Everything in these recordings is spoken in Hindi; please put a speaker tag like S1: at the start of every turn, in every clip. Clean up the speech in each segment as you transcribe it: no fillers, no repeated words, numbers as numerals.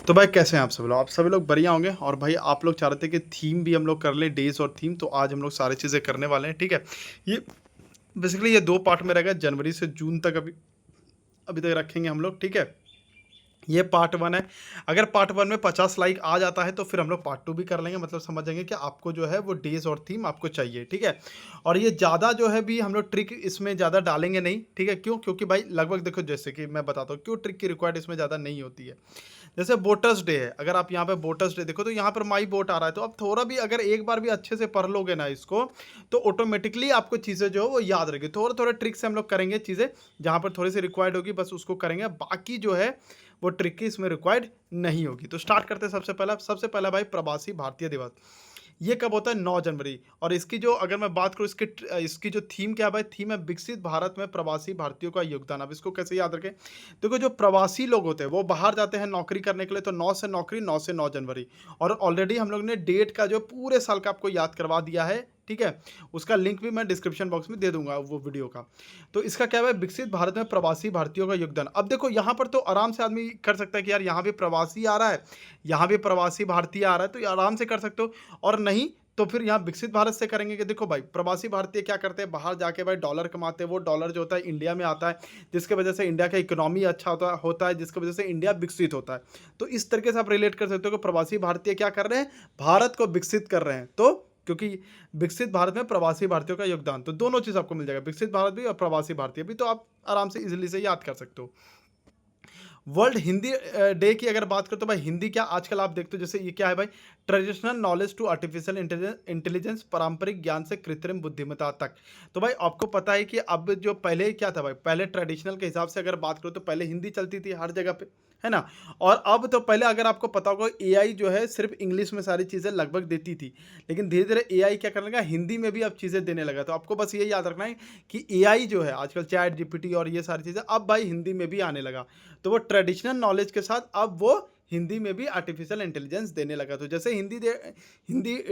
S1: तो भाई कैसे हैं आप सभी लोग बढ़िया होंगे। और भाई आप लोग चाह रहे थे कि थीम भी हम लोग कर लें, डेज और थीम, तो आज हम लोग सारी चीज़ें करने वाले हैं। ठीक है, ये बेसिकली ये दो पार्ट में रहेगा, जनवरी से जून तक अभी अभी तक रखेंगे हम लोग। ठीक है, ये पार्ट वन है। अगर पार्ट वन में 50 लाइक आ जाता है तो फिर हम लोग पार्ट टू भी कर लेंगे, मतलब समझ जाएंगे कि आपको जो है वो डेज और थीम आपको चाहिए। ठीक है, और ये ज़्यादा जो है भी हम लोग ट्रिक इसमें ज़्यादा डालेंगे नहीं। ठीक है, क्यों? क्योंकि भाई लगभग देखो, जैसे कि मैं बताता हूँ क्यों ट्रिक की रिक्वायर्ड इसमें ज़्यादा नहीं होती है। जैसे बोटर्स डे है, अगर आप यहाँ पे बोटर्स डे देखो तो यहाँ पर माई बोट आ रहा है, तो अब थोड़ा भी अगर एक बार भी अच्छे से पढ़ लोगे ना इसको, तो ऑटोमेटिकली आपको चीज़ें जो है वो याद रहेगी। थोड़ा थोड़ा ट्रिक से हम लोग करेंगे चीज़ें, जहाँ पर थोड़ी सी रिक्वायर्ड होगी बस उसको करेंगे, बाकी जो है वो ट्रिक की इसमें रिक्वायर्ड नहीं होगी। तो स्टार्ट करते हैं। सबसे पहला भाई प्रवासी भारतीय दिवस। ये कब होता है? 9 जनवरी। और इसकी जो अगर मैं बात करूँ इसकी जो थीम क्या है भाई? थीम है विकसित भारत में प्रवासी भारतीयों का योगदान। अब इसको कैसे याद रखें? देखो, जो प्रवासी लोग होते हैं वो बाहर जाते हैं नौकरी करने के लिए, तो 9 से नौकरी, 9 से 9 जनवरी। और ऑलरेडी हम लोग ने डेट का जो पूरे साल का आपको याद करवा दिया है। ठीक है, उसका लिंक भी मैं डिस्क्रिप्शन बॉक्स में दे दूंगा वो वीडियो का। तो इसका क्या है? विकसित भारत में प्रवासी भारतीयों का योगदान। अब देखो यहाँ पर तो आराम से आदमी कर सकता है कि यार यहाँ भी प्रवासी आ रहा है, यहाँ भी प्रवासी भारतीय आ रहा है, तो ये आराम से कर सकते हो। और नहीं तो फिर यहाँ विकसित भारत से करेंगे कि देखो भाई, प्रवासी भारतीय क्या करते हैं, बाहर जाके भाई डॉलर कमाते हैं, वो डॉलर जो होता है इंडिया में आता है, जिसके वजह से इंडिया का इकोनॉमी अच्छा होता है, जिसकी वजह से इंडिया विकसित होता है। तो इस तरीके से आप रिलेट कर सकते हो कि प्रवासी भारतीय क्या कर रहे हैं, भारत को विकसित कर रहे हैं। तो क्योंकि विकसित भारत में प्रवासी भारतीयों का योगदान, तो दोनों चीज़ आपको मिल जाएगा, विकसित भारत भी और प्रवासी भारतीय भी। तो आप आराम से इजिली से याद कर सकते हो। वर्ल्ड हिंदी डे की अगर बात करें तो भाई हिंदी क्या आजकल आप देखते हो, जैसे ये क्या है भाई? Traditional knowledge to artificial intelligence, पारंपरिक ज्ञान से कृत्रिम बुद्धिमत्ता तक। तो भाई आपको पता है कि अब जो पहले क्या था भाई, पहले ट्रेडिशनल के हिसाब से अगर बात करो तो पहले हिंदी चलती थी हर जगह पे, है ना। और अब तो पहले अगर आपको पता होगा एआई जो है सिर्फ इंग्लिश में सारी चीज़ें लगभग देती थी, लेकिन धीरे धीरे एआई क्या करने लगा, हिंदी में भी अब चीज़ें देने लगा। तो आपको बस ये याद रखना है कि एआई जो है आजकल चैट जीपीटी और ये सारी चीज़ें अब भाई हिंदी में भी आने लगा। तो वो ट्रेडिशनल नॉलेज के साथ अब वो हिंदी में भी आर्टिफिशियल इंटेलिजेंस देने लगा। तो जैसे हिंदी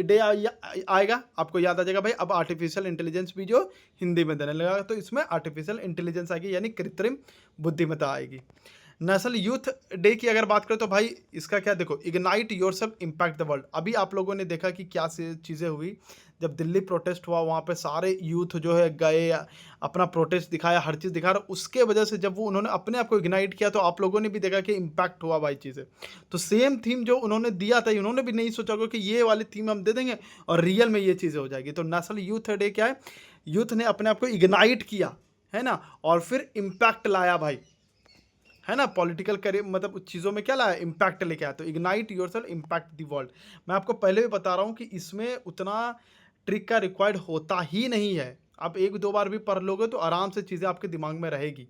S1: डे आएगा आपको याद आ जाएगा भाई, अब आर्टिफिशियल इंटेलिजेंस भी जो हिंदी में देने लगा, तो इसमें आर्टिफिशियल इंटेलिजेंस आएगी, यानी कृत्रिम बुद्धिमत्ता आएगी। नेशनल यूथ डे की अगर बात करें तो भाई इसका क्या, देखो, ignite yourself impact the world. अभी आप लोगों ने देखा कि क्या चीज़ें हुई जब दिल्ली प्रोटेस्ट हुआ, वहाँ पे सारे यूथ जो है गए, अपना प्रोटेस्ट दिखाया, हर चीज़ दिखा रहा, उसके वजह से जब वो उन्होंने अपने आप को इग्नाइट किया तो आप लोगों ने भी देखा कि इम्पैक्ट हुआ भाई चीज़ें। तो सेम थीम जो उन्होंने दिया था, उन्होंने भी नहीं सोचा होगा कि ये वाली थीम हम दे देंगे और रियल में ये चीज़ें हो जाएगी। तो नेशनल यूथ डे क्या है? यूथ ने अपने आप को इग्नाइट किया, है ना, और फिर इम्पैक्ट लाया भाई, है ना। पॉलिटिकल करियर मतलब उस चीज़ों में क्या लाया, इम्पैक्ट लेके आया। तो ignite yourself impact the world. मैं आपको पहले भी बता रहा हूँ कि इसमें उतना ट्रिक का रिक्वायर्ड होता ही नहीं है। आप एक दो बार भी पढ़ लोगे तो आराम से चीज़ें आपके दिमाग में रहेगी।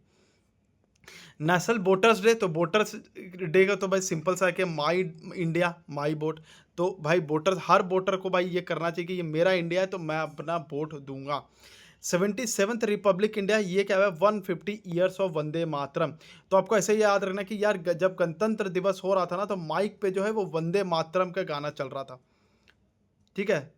S1: नेशनल वोटर्स डे, तो वोटर्स डे का तो भाई सिंपल सा है कि माई इंडिया माई वोट। तो भाई वोटर्स, हर वोटर को भाई ये करना चाहिए कि ये मेरा इंडिया है तो मैं अपना वोट दूंगा। 77th रिपब्लिक इंडिया, ये क्या है? 150 ईयर्स ऑफ वंदे मातरम। तो आपको ऐसे ही याद रखना कि यार जब गणतंत्र दिवस हो रहा था ना, तो माइक पे जो है वो वंदे मातरम का गाना चल रहा था। ठीक है,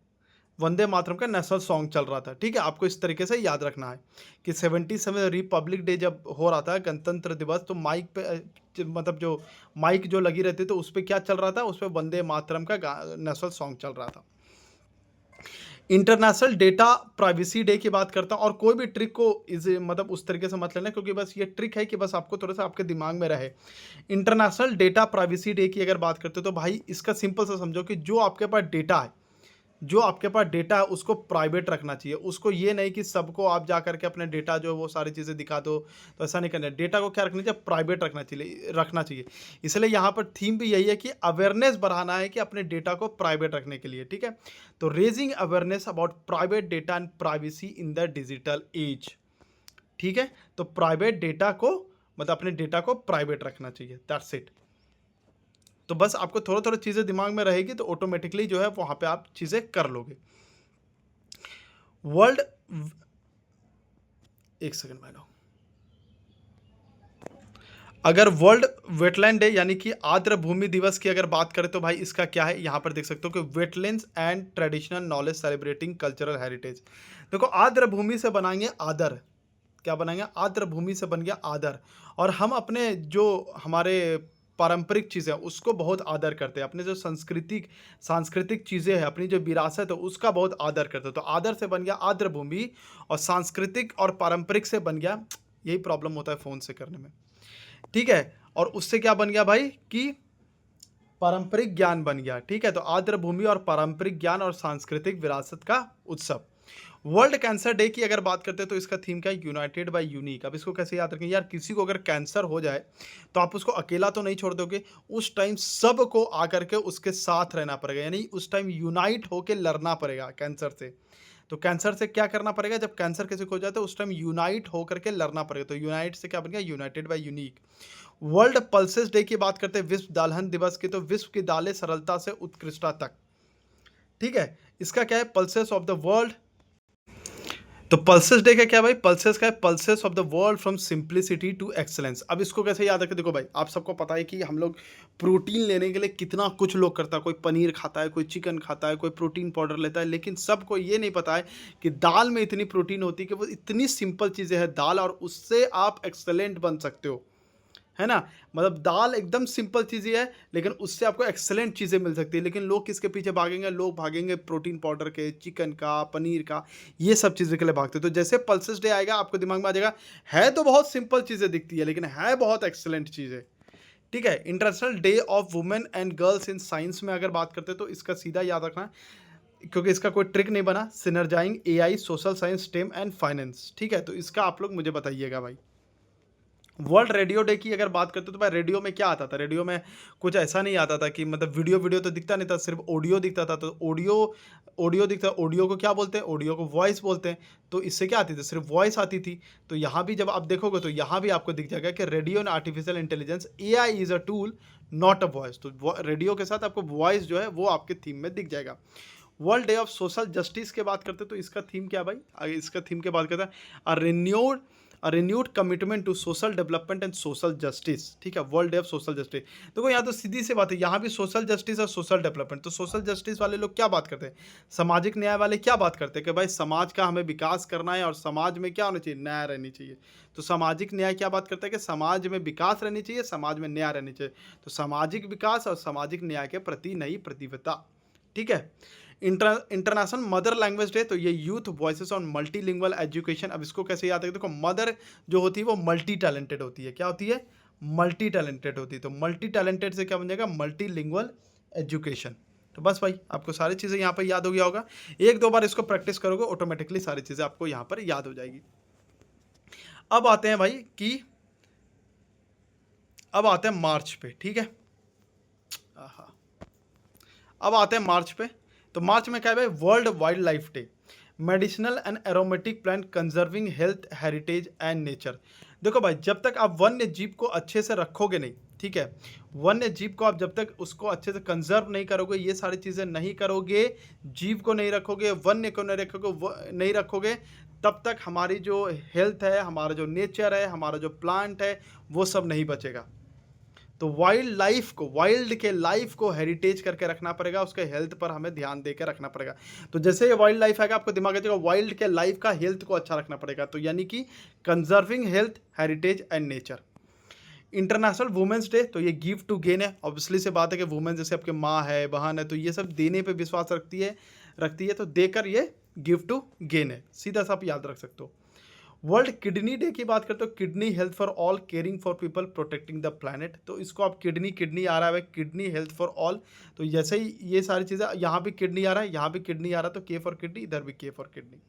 S1: वंदे मातरम का नेशनल सॉन्ग चल रहा था। ठीक है, आपको इस तरीके से याद रखना है कि 77 रिपब्लिक डे जब हो रहा था, गणतंत्र दिवस, तो माइक पे मतलब जो माइक जो लगी रहती तो उस पर क्या चल रहा था? उस पर वंदे मातरम का नेशनल सॉन्ग चल रहा था। इंटरनेशनल डेटा प्राइवेसी डे की बात करता हूँ। और कोई भी ट्रिक को इस मतलब उस तरीके से मत लेना, क्योंकि बस ये ट्रिक है कि बस आपको थोड़ा सा आपके दिमाग में रहे। इंटरनेशनल डेटा प्राइवेसी डे की अगर बात करते हो तो भाई इसका सिंपल सा समझो कि जो आपके पास डेटा है, जो आपके पास डेटा है उसको प्राइवेट रखना चाहिए। उसको ये नहीं कि सबको आप जा करके अपने डेटा जो है वो सारी चीज़ें दिखा दो, तो ऐसा नहीं करना है। डेटा को क्या रखना चाहिए? प्राइवेट रखना चाहिए। इसलिए यहाँ पर थीम भी यही है कि अवेयरनेस बढ़ाना है कि अपने डेटा को प्राइवेट रखने के लिए। ठीक है, तो raising awareness about private data and privacy in the digital age. ठीक है, तो प्राइवेट डेटा को मतलब अपने डेटा को प्राइवेट रखना चाहिए, दैट्स इट। तो बस आपको थोड़ा थोड़ा चीज़ें दिमाग में रहेगी तो ऑटोमेटिकली जो है वहाँ पे आप चीज़ें कर लोगे। वर्ल्ड, एक सेकंड में लो। अगर वर्ल्ड वेटलैंड डे यानी कि आर्द्र भूमि दिवस की अगर बात करें तो भाई इसका क्या है, यहाँ पर देख सकते हो कि wetlands and traditional knowledge celebrating cultural heritage. देखो, आर्द्र भूमि से बनाएंगे आदर, क्या बनाएंगे? आर्द्र भूमि से बन गया आदर। और हम अपने जो हमारे पारंपरिक चीज़ें हैं उसको बहुत आदर करते हैं। अपने जो सांस्कृतिक चीज़ें हैं, अपनी जो विरासत है उसका बहुत आदर करते हैं। तो आदर से बन गया आर्द्र भूमि और सांस्कृतिक और पारंपरिक से बन गया, यही प्रॉब्लम होता है फ़ोन से करने में, ठीक है? और उससे क्या बन गया भाई कि पारंपरिक ज्ञान बन गया, ठीक है? तो आर्द्र भूमि और पारंपरिक ज्ञान और सांस्कृतिक विरासत का उत्सव। वर्ल्ड कैंसर डे की अगर बात करते हैं तो इसका थीम क्या है? United by unique. अब इसको कैसे याद रखें यार? किसी को अगर कैंसर हो जाए तो आप उसको अकेला तो नहीं छोड़ दोगे, उस टाइम सबको आकर के उसके साथ रहना पड़ेगा, यानी उस टाइम यूनाइट होके लड़ना पड़ेगा कैंसर से। तो कैंसर से क्या करना पड़ेगा? जब कैंसर किसी को हो जाए तो उस टाइम यूनाइट होकर के लड़ना पड़ेगा। तो यूनाइट से क्या बन गया? United by unique. World pulses day की बात करते हैं, विश्व दालहन दिवस की, तो विश्व की दालें सरलता से उत्कृष्टता तक, ठीक है? इसका क्या है? Pulses of the world. तो पल्सेस डे का क्या भाई? पल्सेस का है pulses of the world from simplicity to excellence. अब इसको कैसे याद रखें? देखो भाई, आप सबको पता है कि हम लोग प्रोटीन लेने के लिए कितना कुछ लोग करता है, कोई पनीर खाता है, कोई चिकन खाता है, कोई प्रोटीन पाउडर लेता है, लेकिन सबको ये नहीं पता है कि दाल में इतनी प्रोटीन होती है कि वो इतनी सिंपल चीज़ें हैं दाल, और उससे आप एक्सेलेंट बन सकते हो, है ना? मतलब दाल एकदम सिंपल चीज़ ही है, लेकिन उससे आपको एक्सेलेंट चीज़ें मिल सकती है। लेकिन लोग किसके पीछे भागेंगे? लोग भागेंगे प्रोटीन पाउडर के, चिकन का, पनीर का, ये सब चीज़ों के लिए भागते हैं। तो जैसे पल्सेस डे आएगा आपको दिमाग में आ जाएगा, है तो बहुत सिंपल चीज़ें दिखती है, लेकिन है बहुत एक्सेलेंट चीज़ें, ठीक है? International day of women and girls in science में अगर बात करते हैं तो इसका सीधा याद रखना, क्योंकि इसका कोई ट्रिक नहीं बना। Synergising AI, social science, STEM and finance, ठीक है? तो इसका आप लोग मुझे बताइएगा भाई। वर्ल्ड रेडियो डे की अगर बात करते तो भाई रेडियो में क्या आता था? रेडियो में कुछ ऐसा नहीं आता था कि मतलब वीडियो तो दिखता नहीं था, सिर्फ ऑडियो दिखता था। तो ऑडियो दिखता, ऑडियो को क्या बोलते हैं? ऑडियो को वॉइस बोलते हैं। तो इससे क्या आती थी? सिर्फ वॉइस आती थी। तो यहाँ भी जब आप देखोगे तो यहाँ भी आपको दिख जाएगा कि radio and artificial intelligence, AI is a tool not a voice. तो रेडियो के साथ आपको वॉइस जो है वो आपके थीम में दिख जाएगा। World day of social justice के बात करते हैं तो इसका थीम क्या है भाई? इसका थीम के बात करते हैं, a renewed commitment to social development and social justice, ठीक है? World day of social justice. देखो यहाँ तो सीधी सी बात है, यहाँ भी सोशल जस्टिस और सोशल डेवलपमेंट। तो सोशल जस्टिस वाले लोग क्या बात करते हैं? सामाजिक न्याय वाले क्या बात करते हैं कि भाई समाज का हमें विकास करना है और समाज में क्या होना चाहिए? न्याय रहनी चाहिए। तो सामाजिक न्याय क्या बात करता है कि समाज में विकास रहनी चाहिए, समाज में न्याय रहनी चाहिए। तो सामाजिक विकास और सामाजिक न्याय के प्रति नई प्रतिबद्धता, ठीक है? इंटरनेशनल मदर लैंग्वेज डे, तो ये youth voices on multilingual education. अब इसको कैसे याद रखें? देखो मदर जो होती है वो मल्टी टैलेंटेड होती है। क्या होती है? मल्टी टैलेंटेड होती है। तो मल्टी टैलेंटेड से क्या बन जाएगा? Multilingual education. तो बस भाई आपको सारी चीज़ें यहाँ पर याद हो गया होगा। एक दो बार इसको प्रैक्टिस करोगे ऑटोमेटिकली सारी चीज़ें आपको यहाँ पर याद हो जाएगी। अब आते हैं भाई कि अब आते हैं मार्च पे, ठीक है? आहा, अब आते हैं मार्च पे। तो मार्च में क्या है भाई? World wild life day, medicinal and aromatic plant conserving health heritage and nature. देखो भाई, जब तक आप वन्य जीव को अच्छे से रखोगे नहीं, ठीक है? वन्य जीव को आप जब तक उसको अच्छे से कंजर्व नहीं करोगे, ये सारी चीज़ें नहीं करोगे, जीव को नहीं रखोगे, वन्य को नहीं रखोगे, तब तक हमारी जो हेल्थ है, हमारा जो नेचर है, हमारा जो प्लांट है, वो सब नहीं बचेगा। तो वाइल्ड के लाइफ को हेरिटेज करके रखना पड़ेगा, उसके हेल्थ पर हमें ध्यान देकर रखना पड़ेगा। तो जैसे ये वाइल्ड लाइफ आएगा आपको दिमाग में वाइल्ड के लाइफ का हेल्थ को अच्छा रखना पड़ेगा। तो यानी कि conserving health, heritage and nature. International women's day, तो ये गिव टू गेन है। ऑब्वियसली से बात है कि वुमेन जैसे आपके माँ है, बहन है, तो ये सब देने पे विश्वास रखती है, तो देकर ये गिव टू गेन है, सीधा सा आप याद रख सकते हो। वर्ल्ड किडनी डे की बात करते हो, kidney health for all, caring for people, protecting the planet. तो इसको आप किडनी आ रहा है, किडनी हेल्थ फॉर ऑल। तो जैसे ही ये सारी चीज़ें, यहाँ भी किडनी आ रहा है, यहाँ भी किडनी आ रहा है, तो के फॉर किडनी, इधर भी के फॉर किडनी।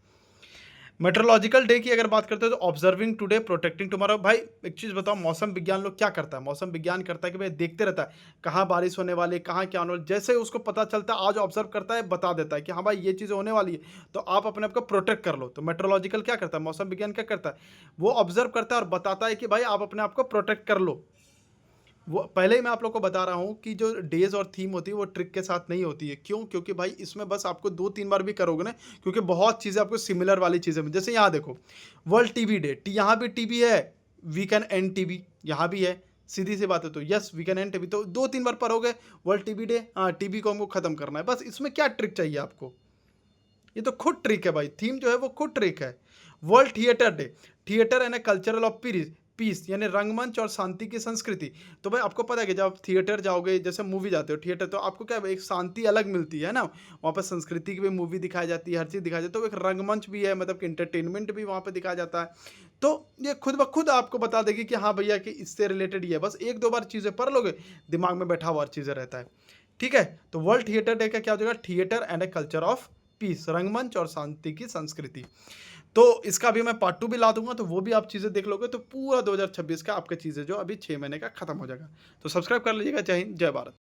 S1: मेट्रोलॉजिकल डे की अगर बात करते हो तो ऑब्जर्विंग टुडे प्रोटेक्टिंग टुमारो। भाई एक चीज़ बताओ, मौसम विज्ञान लोग क्या करता है? मौसम विज्ञान करता है कि भाई देखते रहता है कहाँ बारिश होने वाली है, कहाँ क्या होने वाली, जैसे उसको पता चलता है आज ऑब्जर्व करता है, बता देता है कि हाँ भाई ये चीज़ें होने वाली है, तो आप अपने आप को प्रोटेक्ट कर लो। तो मेट्रोलॉजिकल क्या करता है? मौसम विज्ञान क्या करता है? वो ऑब्जर्व करता है और बताता है कि भाई आप अपने आप को प्रोटेक्ट कर लो। वो पहले ही मैं आप लोग को बता रहा हूँ कि जो डेज और थीम होती है वो ट्रिक के साथ नहीं होती है। क्यों? क्योंकि भाई इसमें बस आपको 2-3 बार भी करोगे ना, क्योंकि बहुत चीज़ें आपको सिमिलर वाली चीज़ें में, जैसे यहाँ देखो वर्ल्ड टीबी डे, यहाँ भी टीबी है, वी कैन एंड टीबी, यहाँ भी है, सीधी सी बात है। तो yes we can end TB, तो 2-3 बार पढ़ोगे वर्ल्ड टीबी डे, हाँ टीबी को हमको खत्म करना है, बस इसमें क्या ट्रिक चाहिए आपको? ये तो खुद ट्रिक है भाई, थीम जो है वो खुद ट्रिक है। World theatre day, theatre and a cultural of peace यानी रंगमंच और शांति की संस्कृति। तो भाई आपको पता है कि जब आप थिएटर जाओगे, जैसे मूवी जाते हो थिएटर, तो आपको क्या है, एक शांति अलग मिलती है ना? वहाँ पे संस्कृति की भी मूवी दिखाई जाती है, हर चीज़ दिखाई जाती है, तो एक रंगमंच भी है, मतलब कि एंटरटेनमेंट भी वहाँ पे दिखाया जाता है। तो ये खुद ब खुद आपको बता देगी कि हाँ भैया कि इससे रिलेटेड ये है। बस 1-2 बार चीज़ें पढ़ लोगे, दिमाग में बैठा हुआ हर चीज़ें रहता है। ठीक है? तो वर्ल्ड थिएटर डे का क्या हो जाएगा? Theatre and a culture of peace, रंगमंच और शांति की संस्कृति। तो इसका भी मैं पार्ट 2 भी ला दूँगा, तो वो भी आप चीज़ें देख लोगे, तो पूरा 2026 का आपका चीज़ें जो अभी 6 महीने का खत्म हो जाएगा। तो सब्सक्राइब कर लीजिएगा। जय हिंद, जय भारत।